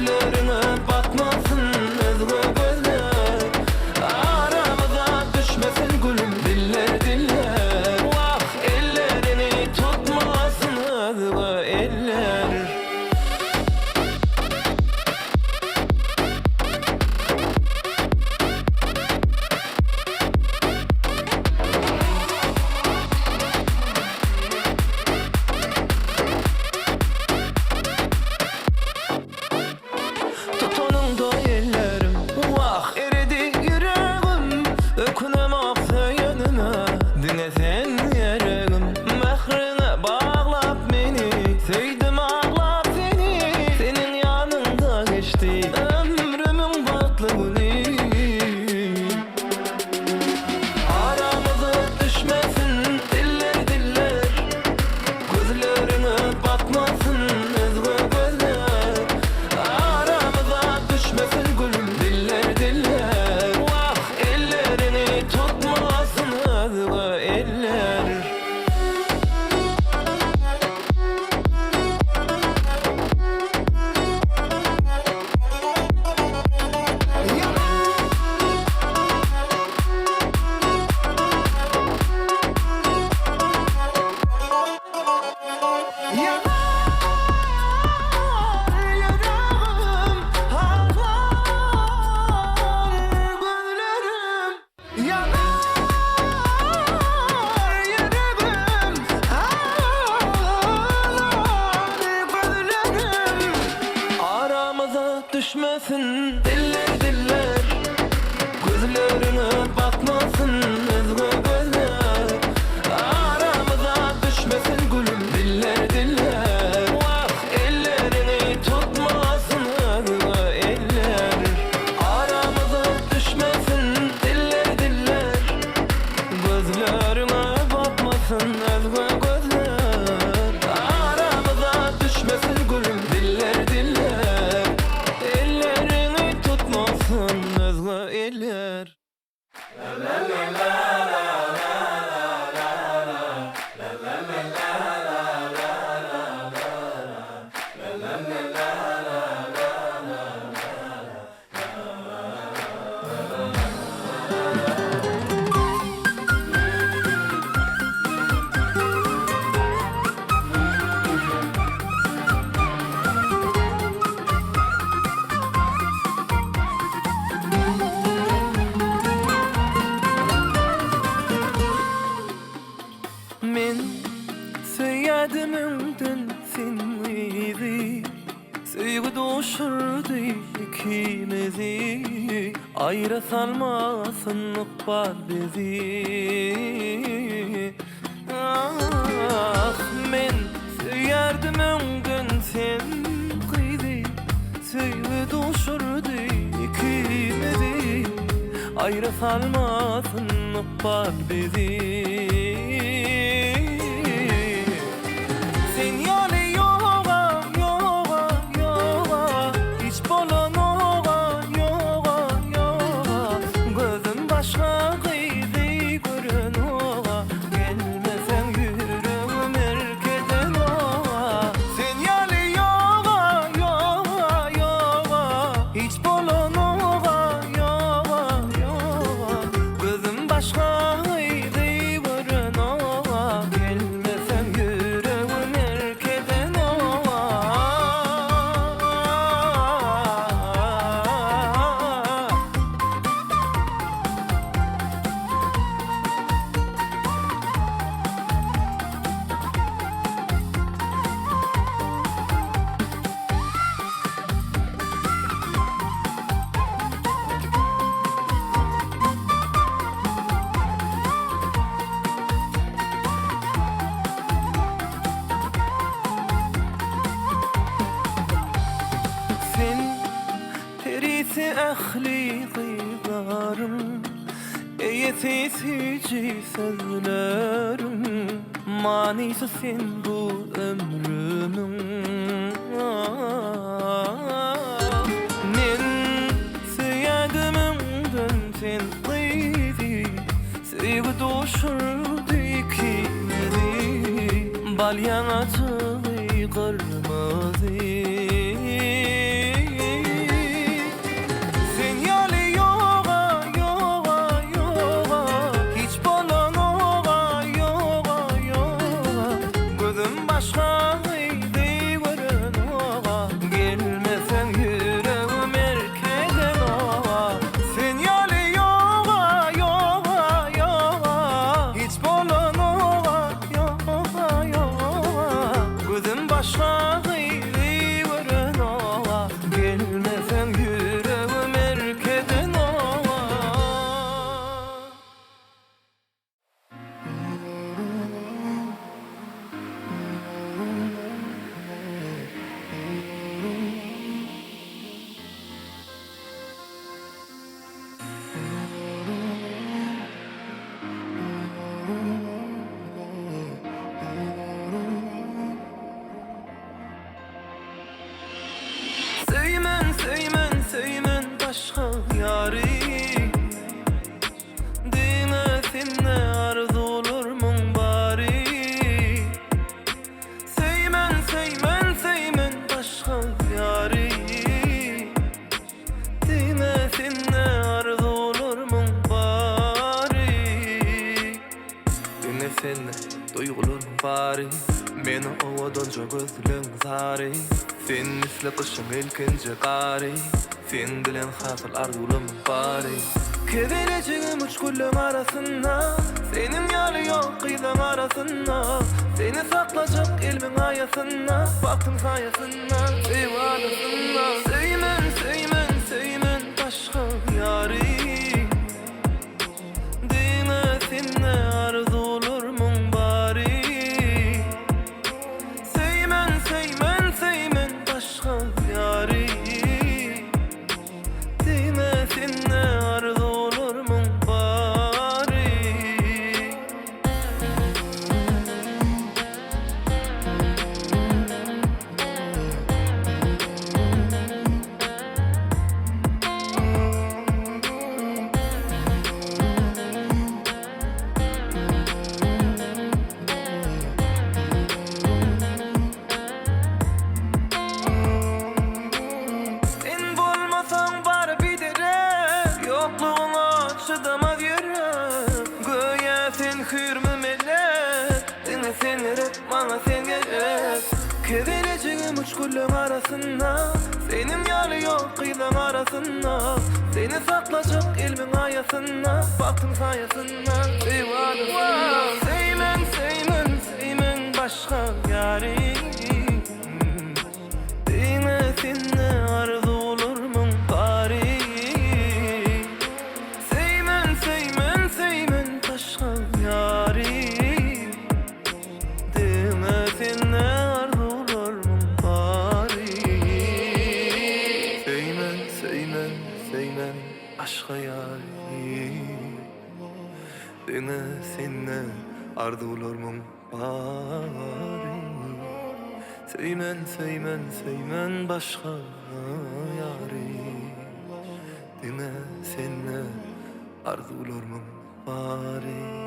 Gözlerine batmasın ezgi gözler, aramıza düşmesin gülüm diller diller. Vah ellerini tutmasın ezgi eller. Ömrümün batlı günü, aramıza düşmesin diller diller. Gözlerine batmasın ezgi gözler, aramıza düşmesin gülüm diller diller. Vah ellerini tutmasın ezgi eller. Düşmesin diller diller, gözlerine batmasın ezgi gözler, aramıza düşmesin gülüm diller diller. Vah ellerini tutmasın ezgi eller, aramıza düşmesin diller diller. Gözlerine batmasın ezgi gözler, aramıza düşmesin gülüm diller diller. Ellerini tutmasın ezgi eller. La la la la la la la la la la la Men söyledimden seni, sevgi doşurdu ikimizi, ayrı salmasın var bizi. Ah men söyledimden seni, sevgi doşurdu ikimizi, ayrı salmasın var bizi. Ahli kıylarım, yetisici sözlerim, manisi sen bu ömrümün. Men sevdimden sen kıydı, sevgi doşurdu ikimizi, bal yanatı kırmızı. senne arzularımın bari. Seymen, seymen, seymen başka yari. Dime senne arzularımın bari. Dime senne duygularımın bari. Meni ovadan çok özlüğün zari. Sen misli kışın ilkinci qari. Sen bilen hasıl arzularımın bari. Kedeleceğim uç kullum arasında. Senin yali yok kıyıdan arasında. Seni saklayacak ilmin ayasında. Baktım sayasında, eyvalısında. Seymen, seymen, seymen başka yari. Dime senne arzularımın bari. Seymen, seymen, seymen başka yari. Dime senne arzularımın bari. Sen bolmasan bar bidere, yokluğuna çıdamaz yürek. Göğe sen hürmü melek, dine sen rep, bana sen gerek. Kedeleceğim uç kullum arasında. Senin yali yok kıyıdan arasında. Seni saklayacak ilmin ayasında. Baktım sayasında, eyvalısında. Seymen, seymen, seymen başka yari. Dine senne arzularımın bari. Seymen, seymen, seymen başka yari. Dine senne arzularımın bari. Seymen, seymen, seymen başka yari. Dine senne arzularımın bari. Seymen, seymen, seymen başka yari. Dime senne arzularımın bari.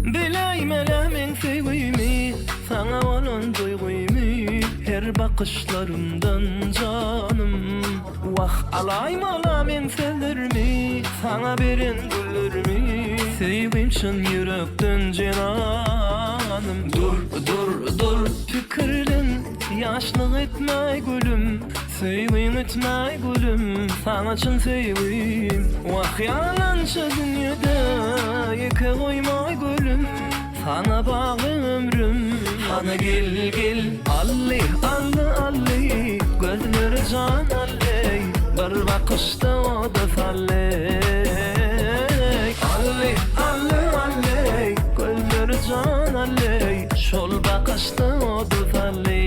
Bileymelemem sevgimi, sana olan duyguymu. Her bakışlarımdan canım. Vah alaymalamam sevdirmi, sana verin gülürmü. Sevgim için yürekten cananım. Dur, dur, dur fikirden yaşlık etme gülüm. Sevgim etme gülüm, sana için sevgim. Vah yalançı dünyada yıka koymay gülüm. Sana bağlı ömrüm, bana gel gel. Alli, alli, alli, gözleri can alli. Bir bakışta o da salli. Alli, alli, alli, gözleri can alli. Şol bakışta o da salli.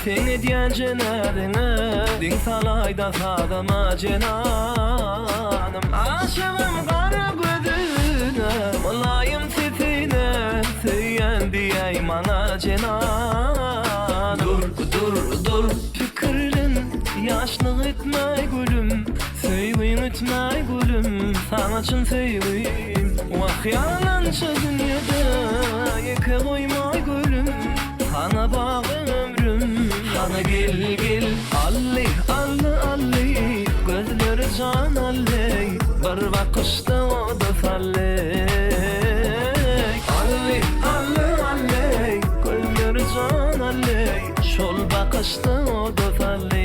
Seni diyen cenadına, din salayda sağdama cenanım. Aşığım kara gözüne, mulayim sesine, söyleyen diyeyim ana cenan. Dur, dur, dur fikrin, sana çın söyleyeyim. Vah yalançı dünyada yeke koymay gülüm. Sana bağ ömrüm, sana gel gel. Alli, alli, alli, gözleri can alli. Bir bakışta o da salli. Alli, alli, alli, gözleri can alli. Şol bakışta o da salli.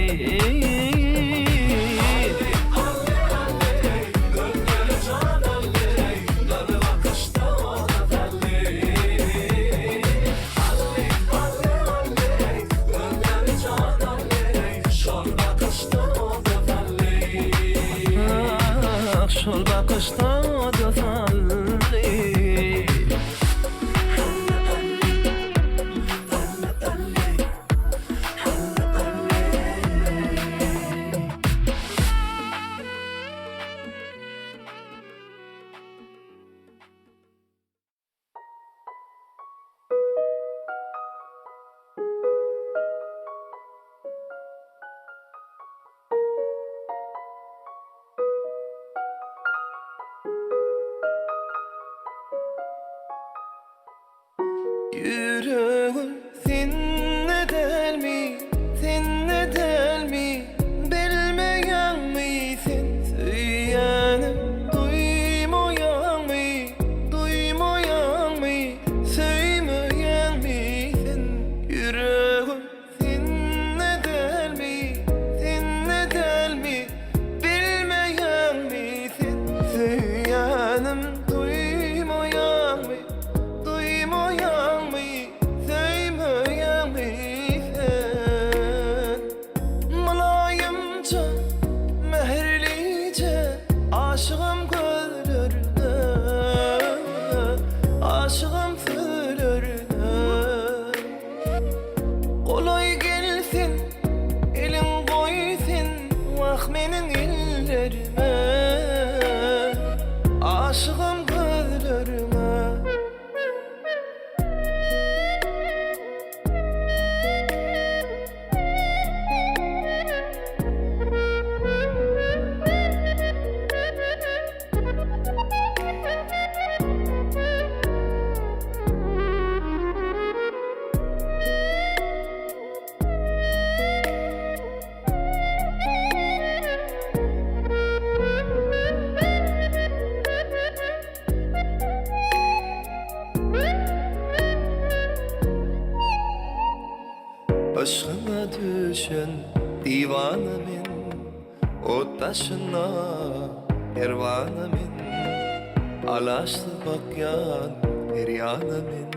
Şol bakışta da salli. Yüreğim seninle del mi, seninle del mi? Bilmeyen misin? Söylenim duymayan mı, duymayan mı? Söylemeyen misin? Yüreğim seninle del mi, seninle del mi? Bilmeyen misin? Söylenim duymayan mı, duymayan mı? Söylemeyen misin? Mulayimce, mehirlice aşığım gözlerine, aşığım söylerine. Kolay gelsin, elin koysun, vah menin ellerime, aşığım gözlerime. Aşkına düşen divanımın, o taşına pervanımın, alaştı bakyan her yanımın.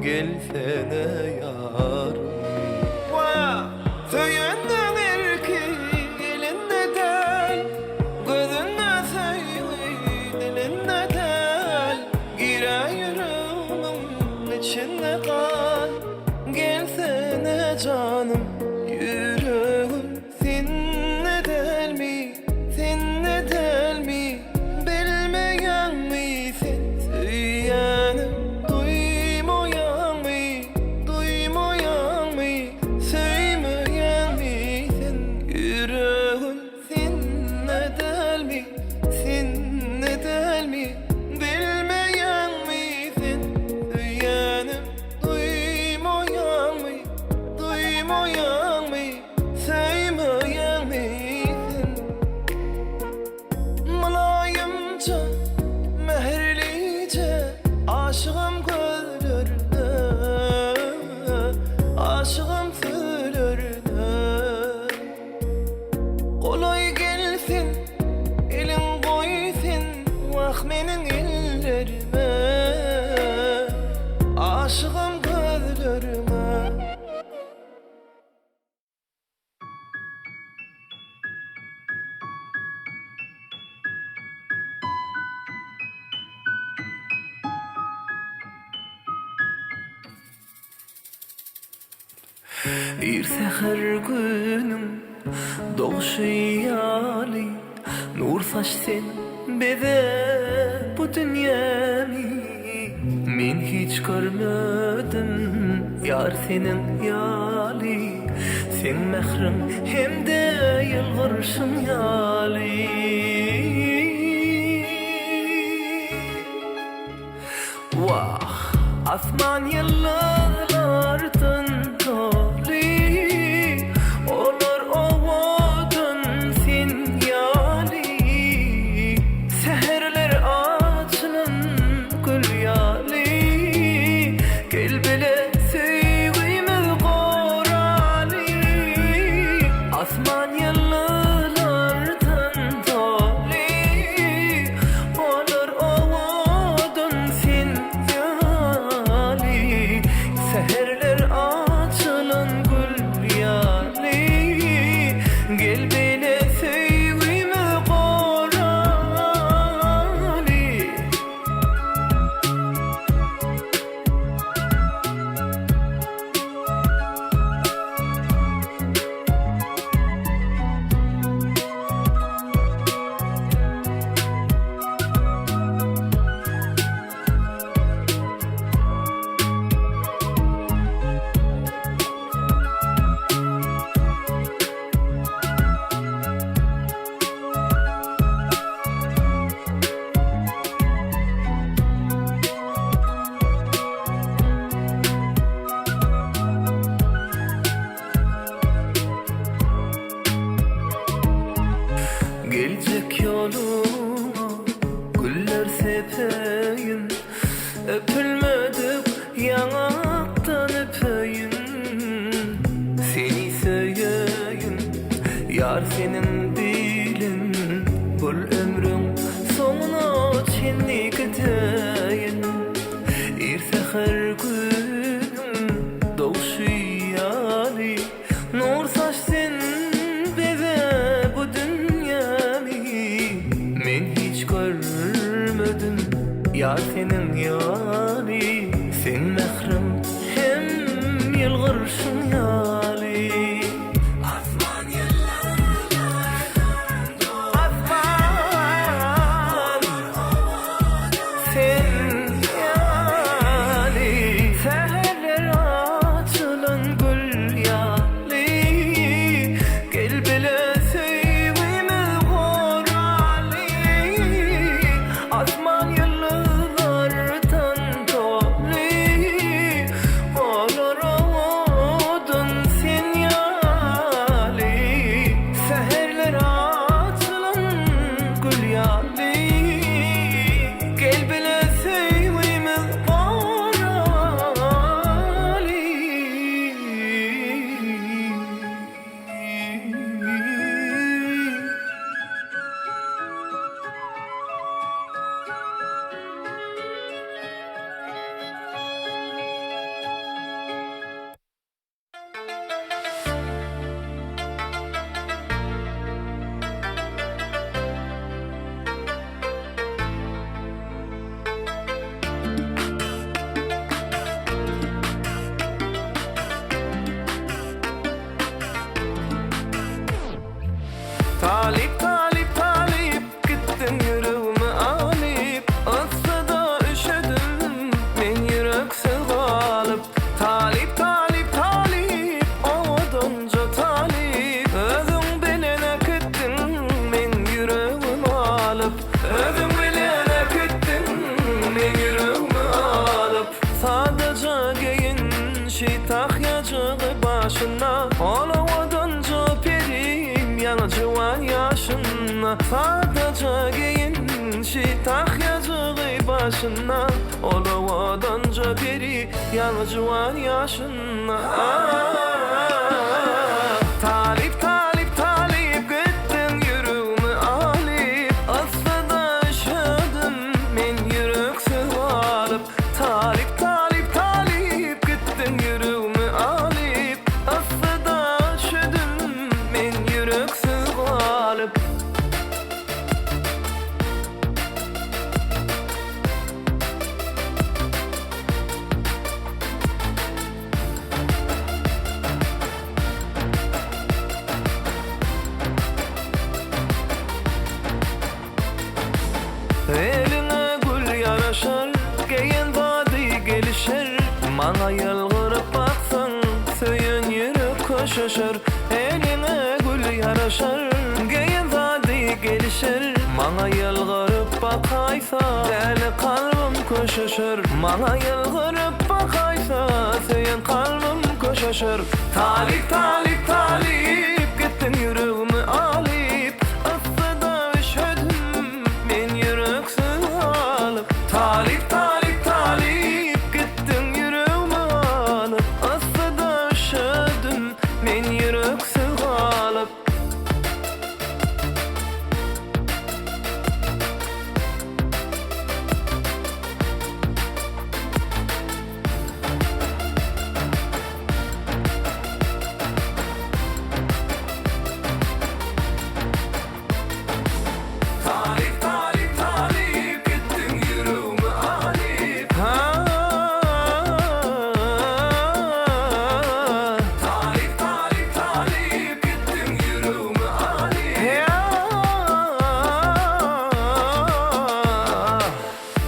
Gelsene yarım. Söyünden erki elinde del, gözünde söyle dilinde del. Gire yüreğimin içinde kal, gelsene canım. Yüreğim seninle del mi, seninle del mi? Bilmeyen misin? Söylenim duymayan mı, duymayan mı? Söylemeyen misin? Yüreğim seninle del mi, seninle del mi? Bilmeyen misin? Söylenim duymayan mı, duymayan mı? Söylemeyen misin? Mulayimce, mehirlice aşığım gözlerine, aşığım söylerine. Kolay gelsin, elin koysun, vah menin ellerime, aşığım gözlerime. Bir seher günüm doğuşu yali, nur saçsın beze bu dünyamı. Men hiç görmedim yar senin yali, sen mehrim hem de yılgırsın yali. Vah, asman yıllardan tali, olur ovadan sinyali. Seherler açılan gül yali, gel bile sevgimiz korali. Asman yıllardan tali, olur ovadan sinyali. Seherler açılan gül yali, gel bile sevgimiz korali. Gelecek yoluma güller sepeyim, öpülmedik yanaktan öpeyim. Seni seveyim, yar senin bilin, bul ömrüm sonuna çenli gideyin. İrseher günüm doğuşu yali, nur saçsın bize bu dünyayı. Men hiç görmedim yar senin yali, sen mehrem hem yılgırsın yali. Asman sen yali, seherler açılan gül yali, gel bile sevgimiz korali. Asman yıllardan tali, olur ovadan sinyali. Seherler açılan gül yali, gel bile sevgimiz korali. Talip talip talip gittin yüreğimi alip, ıssıda üşüdüm men yüreksiz kalıp. Talip talip talip ovadanca talip, özüň bilene gittin men yüreğimi alıp. Özüň bilene gittin men yüreğimi alıp. Sadece giyinşi tahyacığı başına, ovadanca perim yana civan yaşına. Sadece giyinşi tahyacığı başına, ovadanca peri yana civan yaşına. Talip talip talip gittin yüreğimi alip, ıssıda üşüdüm men yüreksiz kalıp. Talip talip talip gittin yüreğimi alip, ıssıda üşüdüm men yüreksiz kalıp. Eline gül yaraşar, geyen vadi gelişer. Mana yalgırıp baksan, söyün yürek koşuşar. Eline gül yaraşar, geyen vadi gelişer. Mana yalgırıp bakaysa, deli kalbim köşeşir. Mana yılgırıp bakaysa, senin kalbim köşeşir. Talip, talip, talip, gittin yüreğimi alıp, ıssıda üşüdüm, men yüreksiz alıp. Talip, talip, talip, gittin yüreğimi alıp, ıssıda üşüdüm, men yüreksiz alıp.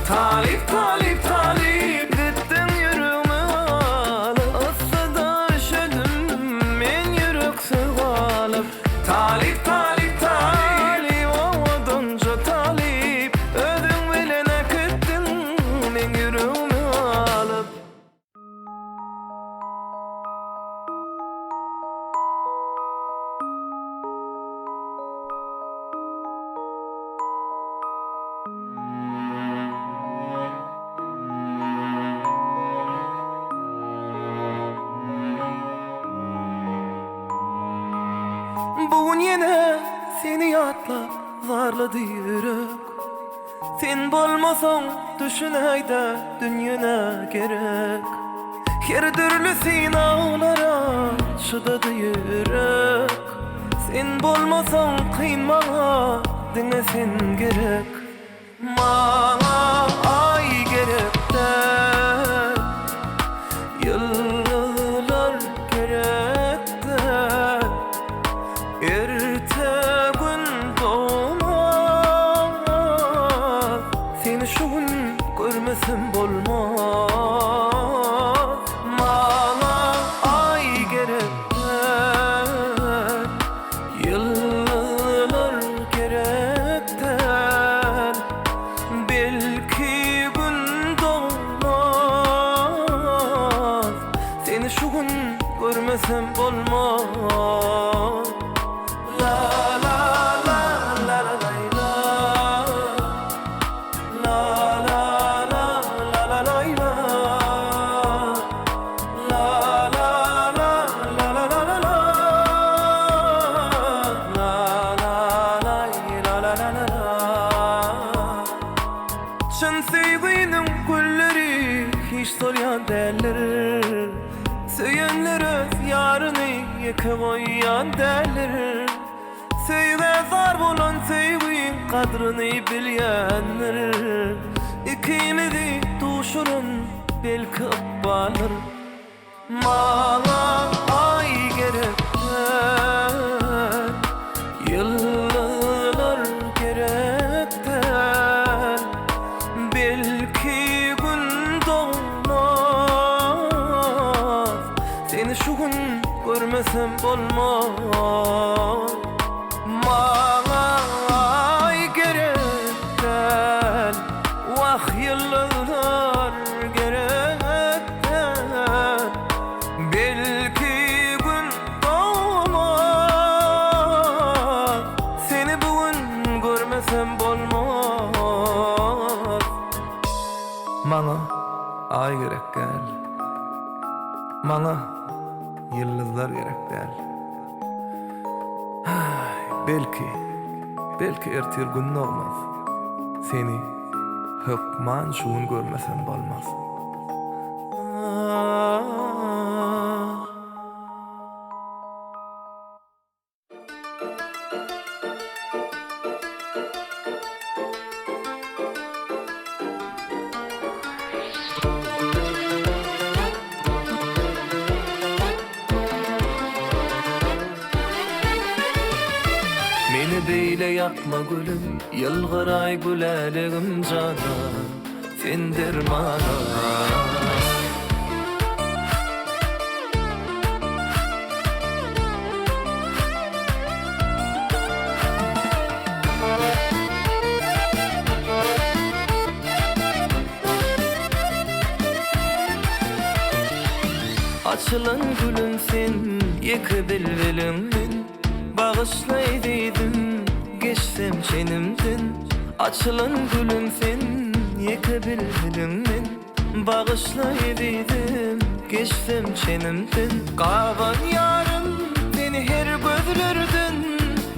Talip, talip, talip, gittin yüreğimi alıp, ıssıda üşüdüm, men yüreksiz alıp. Talip, talip, talip, owadunca talip, ödün bilene gittin, men yüreğimi alıp. Bugün yine seni yatlap zarladı yürek. Sen bolmasan düşüneyde dünyana gerek. Her türlü sinavlara çıdadı yürek. Sen bolmasan kıyınmana dinlesin gerek. Mana ay gerek de, yıllar gerek de. Erte gün doğmaz, seni şu gün görmesem bolmaz. Mana ay gerekten, yıllar gerekten. Belki gün doğmaz, seni şu gün görmesem bolmaz. Çın sevginin gülleri hiç soruyan derler. Söyünler öz yarını yıkıp oyyan derler. Sevge zar bulan sevgin kadrini bilyenler. İkimizi tuşurun belki ıpbalır. Mana ay gerekten, yıllar gerekten. Belki gün doğmaz, seni şu gün görmesem bolmaz. Mana ay gerekten, vah yıllar gerekten. Belki gün doğmaz, seni bugün görmesem bolmaz. Mana ay gerek gel, mana yıldızlar gerek gel. Belki ertir gün olmaz, seni hükman şuun görmesem bolmaz. Meni beyle yakma gülüm, yılgıray güleligim cana, sen dermana. Açılan gülümsen yeke bilvelimin Bağışlaydıydım geçsem çenimden Açılan gülümsen yeke bilvelimin Bağışlaydıydım geçsem çenimden Qavan yarım seni her gözlerden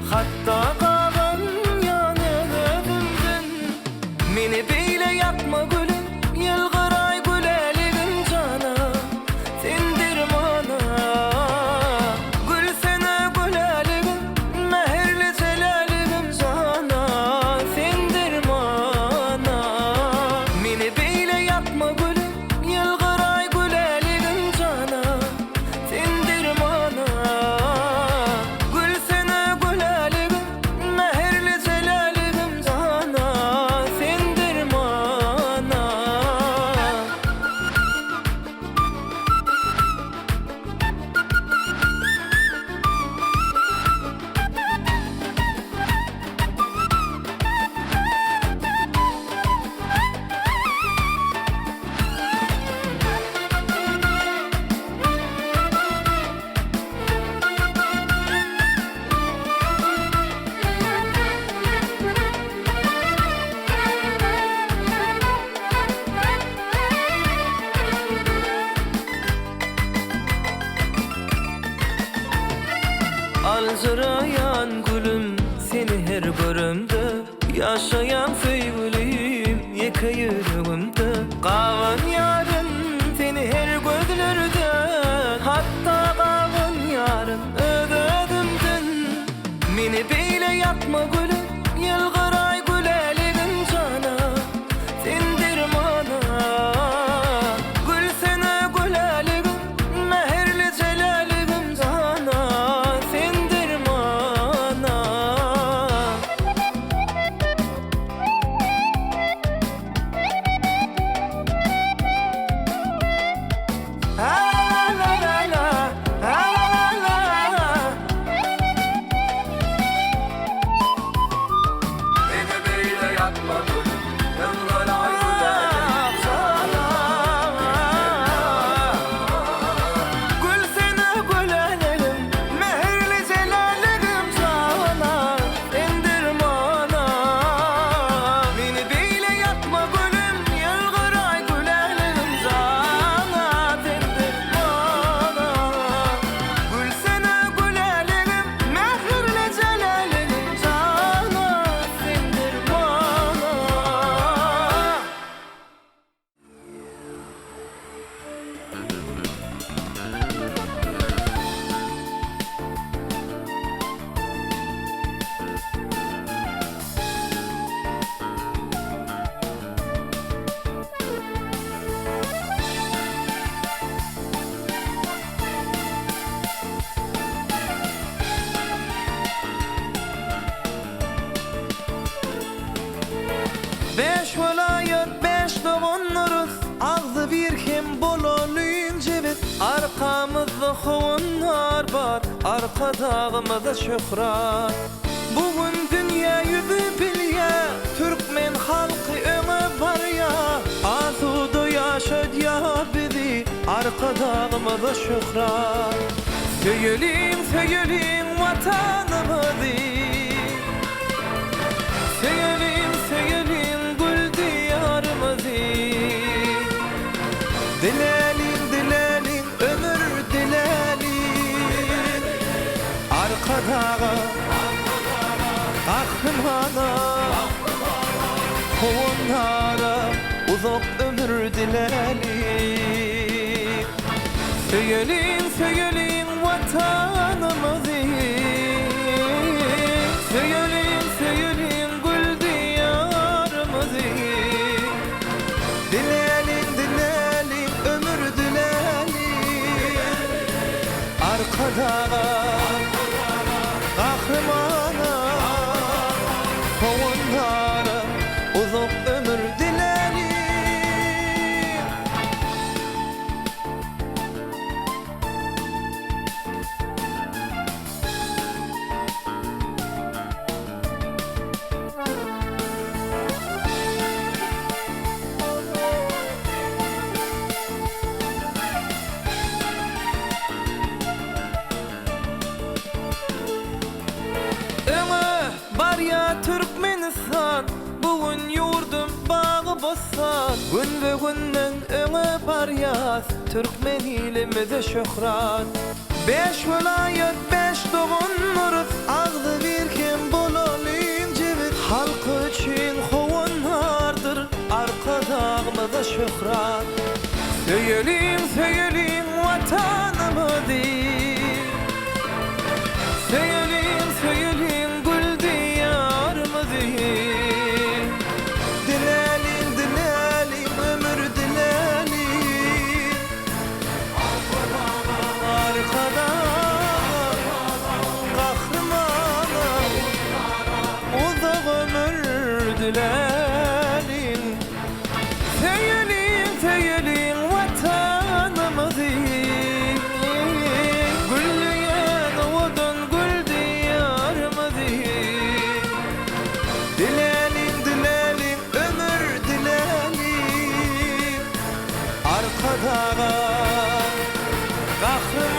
Hatta qavan yanımdan Meni beyle yakma gülüm yılgıray güleligin cana Sendir mana gül sene güleligin Meherli celaligin cana Sendir mana Meni beyle yakma gülüm yılgıray güleligin cana Sendir mana gül sene güleligin Meherli celaligin cana Sendir mana Alcırayan gülüm seni her görümde Yaşayan sevgilim yeke yüreğimde Qavan yarın seni her gözlerde Hatta qavan yarın ödedimden Meni beyle yakma gülüm yılgıray güleligin cana Sendir mana gül sene güleligin Meherli celaligin cana Sendir mana La la la la, la la la. Beni beyle yakma gülüm yılgıray güleligin cana Gül sene güleligin Meherli celaligin cana Sendir mana Beni beyle yakma gülüm yılgıray güleligin cana Sendir mana Gül sene güleligin Meherli celaligin cana Sendir mana Beş velayet beş doğunuruz Ağzı bir kim bololuyun cebet Arkamızda hovunlar var Arka dağımızda şöhrat Bugün dünya yüzü bilye Türkmen halkı ömü var ya Asudu yaşad ya bizi Arka dağımızda şöhrat Söyleyin vatanımızı Söyleyin gül diyarımızı Dilelim ömür dilelim Arka dağa kahramana Kovunlara uzak ömür dilelim Söyleyin vatanımızı Söyleyin gül diyarımızı Dilelim ömür dilelim Arka dağa kahramana Kovunlara uzak ömür dilelim vatan Gün ve günden öňe baryaz Türkmen ilimide şöhrat 5 vilayet 5 doğun nuruz Ağzı birken bolalım cevit Halkı için hovunlardır Arka dağımıza şöhrat Söyleyin söyleyin vatanımızı Söyleyin söyleyin gül diyarımızı Dilelim dilelim ömür dilelim Arkada kahramanım Uzak ömür dilelim Söyleyin söyleyin vatanımızı Gülleyen odun gül diyarımızı Dilelim dilelim ömür dilelim Arkada kahramanım